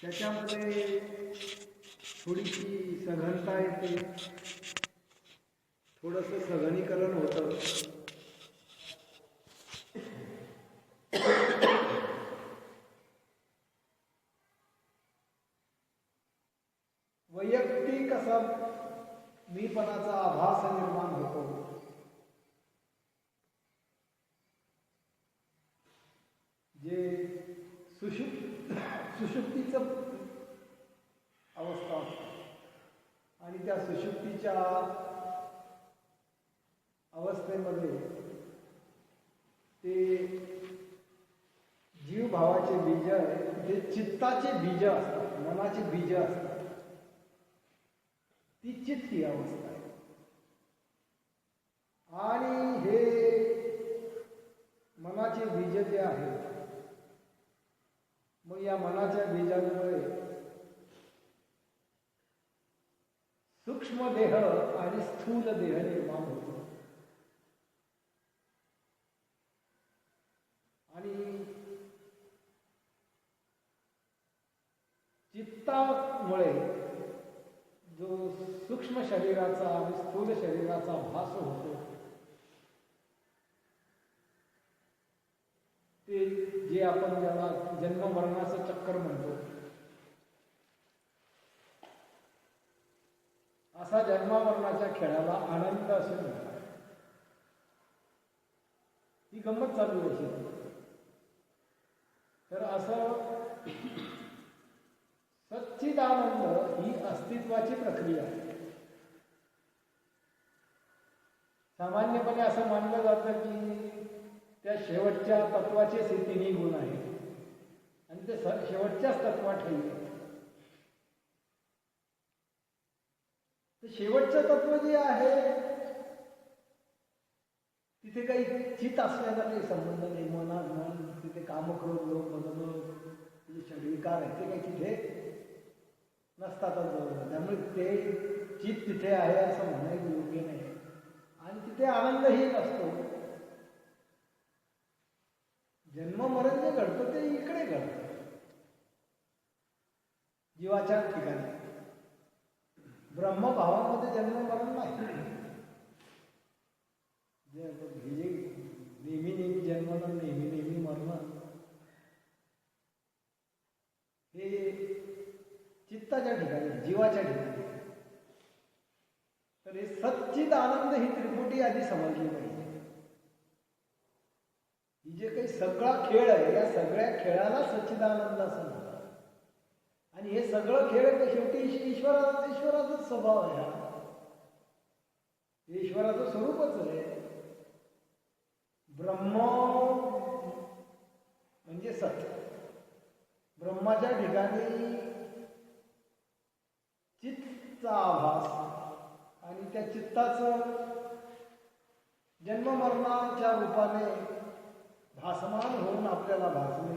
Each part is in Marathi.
त्याच्यामध्ये थोडीशी सघनता येते, थोडंसं सघनीकरण होतं. वैयक्तिक असा मीपणाचा आभास निर्माण होतो. जे सुषुप्तीचं अवस्था आणि त्या सुषुप्तीच्या अवस्थेमध्ये ते जीवभावाचे बीज जे चित्ताचे बीज असतात, मनाचे बीज असतात, ती चित्त ही अवस्था आहे. आणि हे मनाचे बीज जे आहेत, मग या मनाच्या बीजांमुळे सूक्ष्म देह आणि स्थूल देह निर्माण होतो. आणि चित्तामुळे जो सूक्ष्म शरीराचा आणि स्थूल शरीराचा भास होतो, ते जे आपण ज्याला जन्म मरणाचं चक्कर म्हणतो, असा जन्ममरणाच्या खेळाला आनंद असे म्हणतात. ही गंमत चालू आहे. तर असं सच्चिदानंद ही अस्तित्वाची प्रक्रिया आहे. सामान्यपणे असं मानलं जातं की त्या शेवटच्या तत्वाचे तिन्ही गुण आहेत आणि ते शेवटच्याच तत्वात ठेवले. तर शेवटचं तत्व जे आहे तिथे काही चित असण्याचा काही संबंध नाही. मन तिथे कामक्रोध लोक बदल शरीरकार आहे ते काही तिथे नसतातच बरोबर. त्यामुळे ते चित तिथे आहे असं म्हणायला योग्य नाही. आणि तिथे आनंदही नसतो. जन्म मरण जे घडतं ते इकडे घडतं, जीवाच्या ठिकाणी. ब्रह्मभावामध्ये जन्म मरण नाही. नेहमी नेहमी जन्मणं, नेहमी नेहमी मरणं, हे चित्ताच्या ठिकाणी, जीवाच्या ठिकाणी. तर हे सच्चिद आनंद ही त्रिपुटी आधी समजली पाहिजे. ही जे काही सगळा खेळ आहे, या सगळ्या खेळाला सच्चिदानंद असं म्हणतात. आणि हे सगळं खेळ शेवटी ईश्वराचाच स्वभाव आहे. हे ईश्वराचं स्वरूपच आहे. ब्रह्म म्हणजे सत. ब्रह्माच्या ठिकाणी चित्तचा आभास आणि त्या चित्ताचं जन्ममरणाच्या रूपाने भासमान होऊन आपल्याला भासणे,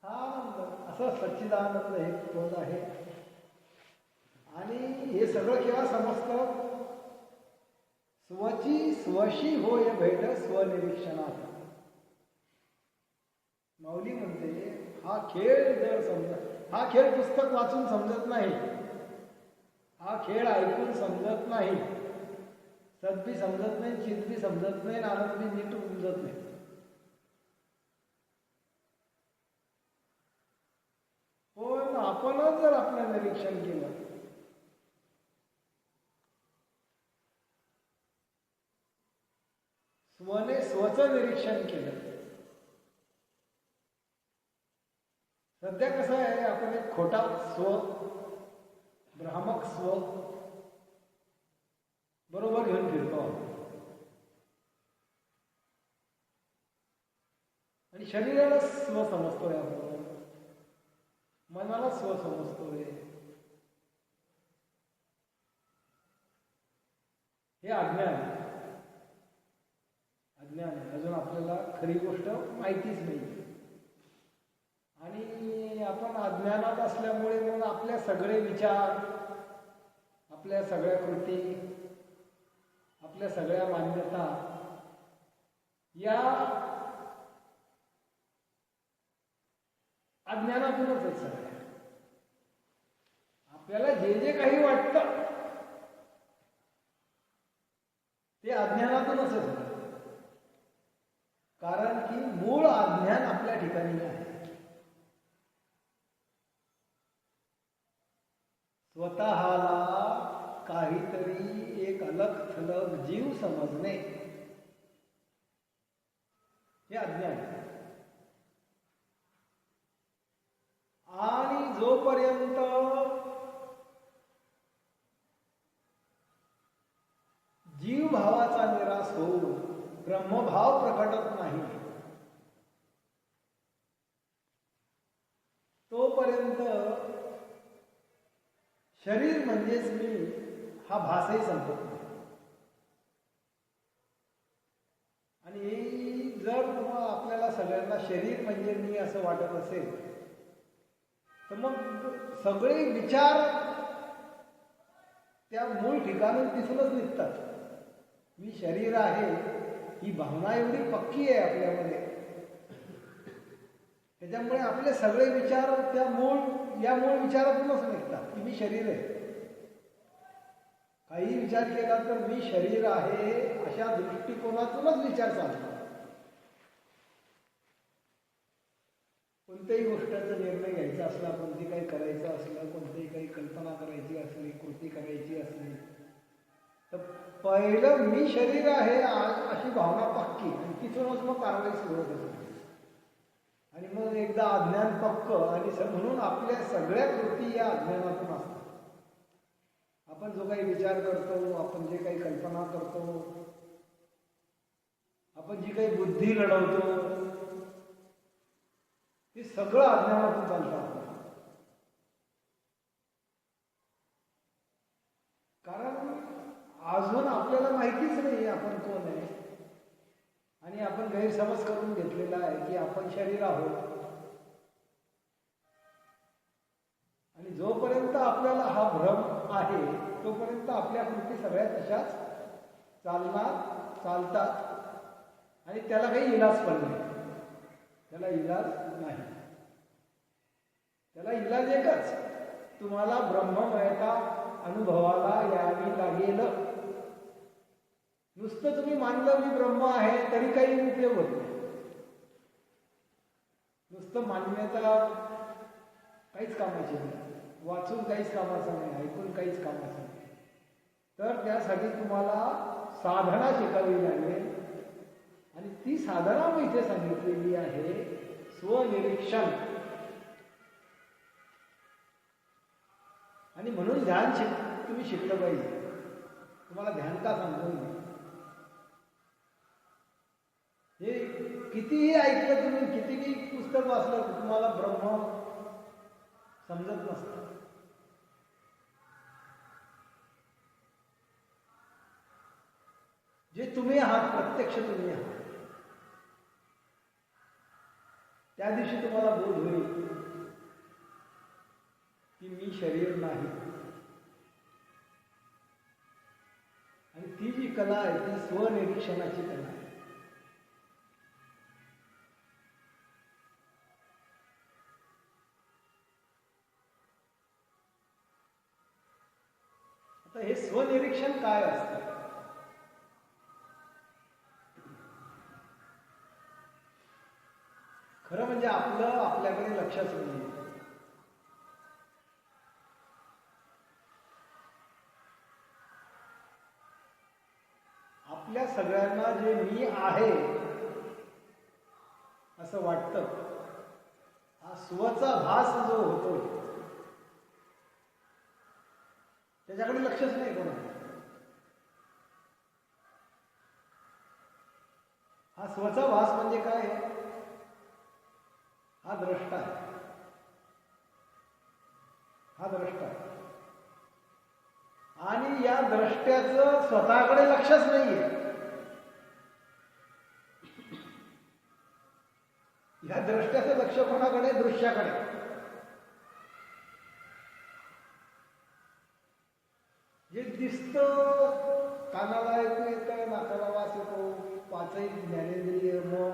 हा आनंद. असं सच्चिदानंद हे तोच आहे. आणि हे सगळं केव्हा समजतं? स्वची स्वशी होय भेट स्वनिरीक्षणात. माऊली म्हणते हा खेळ जर समजत, हा खेळ पुस्तक वाचून समजत नाही, हा खेळ ऐकून समजत नाही, सद्बी समजत नाही, चितबी समजत नाही, आनंदबी नीट उमजत नाही. पण आपणच जर आपलं निरीक्षण केलं, स्वने स्वचं निरीक्षण केलं. सध्या कसं आहे, आपण एक खोटा स्व, भ्रामक स्व बरोबर घेऊन फिरतो आणि शरीराला स्व समजतोय, आपण मनाला स्व समजतोय. हे अज्ञान आहे. अजून आपल्याला खरी गोष्ट माहितीच नाही. आणि आपण अज्ञानात असल्यामुळे मग आपल्या सगळे विचार, आपल्या सगळ्या कृती, आपल्या सगळ्या मान्यता या अज्ञानातूनच आहेत सगळ्या. आपल्याला जे जे काही वाटतं ते अज्ञानातूनच आहे. कारण की मूळ अज्ञान आपल्या ठिकाणी आहे. स्वतःला काहीतरी एक अलग थलग जीव समजणे हे अज्ञान आहे. आणि जोपर्यंत जीवभावाचा निराश होऊन ब्रह्मभाव प्रकटत नाही तोपर्यंत शरीर म्हणजेच मी हा भासही संपत नाही. आणि जर तुम्हाला आपल्याला सगळ्यांना शरीर म्हणजे मी असं वाटत असेल तर मग सगळे विचार त्या मूळ ठिकाणून दिसूनच निघतात. मी शरीर आहे ही भावना एवढी पक्की आहे आपल्यामध्ये, त्याच्यामुळे आपले सगळे विचार त्या मूळ विचारातूनच निघतात की मी शरीर आहे. काही विचार केला तर मी शरीर आहे अशा दृष्टिकोनातूनच विचार चालतात. कोणत्याही गोष्टीचा निर्णय घ्यायचा असला, कोणती काही करायचं असलं, कोणतीही काही कल्पना करायची असली, कृती करायची असली तर पहिलं मी शरीर आहे अशी भावना पक्की आणि तिथूनच मग कारवाई सुरू होते. आणि मग एकदा अज्ञान पक्क आणि म्हणून आपल्या सगळ्या कृती या अज्ञानातून असतात. आपण जो काही विचार करतो, आपण जे काही कल्पना करतो, आपण जी काही बुद्धी लढवतो ते सगळं अज्ञानातून चालतं. कारण अजून आपल्याला माहितीच नाही आपण कोण आहे आणि आपण गैरसमज करून घेतलेला आहे की आपण शरीर आहोत. आणि जोपर्यंत आपल्याला हा भ्रम आहे तोपर्यंत आपल्या कृती सगळ्या तशाच चालतात आणि त्याला काही इलाज पण नाही. त्याला इलाज नाही. त्याला इलाज एकच, तुम्हाला ब्रह्ममयता अनुभवाला यावी लागेल. नुसतं तुम्ही मानलं मी ब्रह्म आहे तरी काही उपयोग होत नाही. नुसतं मान्यता काहीच कामाची नाही, वाचून काहीच कामाचं नाही, ऐकून काहीच कामाचं नाही. तर त्यासाठी तुम्हाला साधना शिकावी लागेल आणि ती साधना मी इथे सांगितलेली आहे, स्वनिरीक्षण. आणि म्हणून ध्यान तुम्ही शिकलं पाहिजे. तुम्हाला ध्यान का सांगतो मी, हे कितीही ऐकलं तुम्ही, कितीही पुस्तक वाचलं तुम्हाला ब्रह्म समजत नसतं. जे तुम्ही आहात, प्रत्यक्ष तुम्ही आहात, त्या दिवशी तुम्हाला बोध होईल की मी शरीर नाही. आणि ती जी कला आहे ती स्वनिरीक्षणाची कला आहे. आता हे स्वनिरीक्षण काय असतं? खरं म्हणजे आपल्याकडे लक्षच नाही. आपल्या सगळ्यांना जे मी आहे असं वाटतं, हा स्वचा भास जो होतो त्याच्याकडे लक्षच नाही कोणाला. हा स्वचा भास म्हणजे काय? हा द्रष्टा आहे. हा द्रष्टा आहे आणि या द्रष्ट्याचं स्वतःकडे लक्षच नाहीये. या द्रष्ट्याचं लक्ष कोणाकडे? दृश्याकडे. जे दिसतं, कानाला ऐकू येतं, नाकाला वास येतो, पाचही ज्ञानेंद्रिय, मन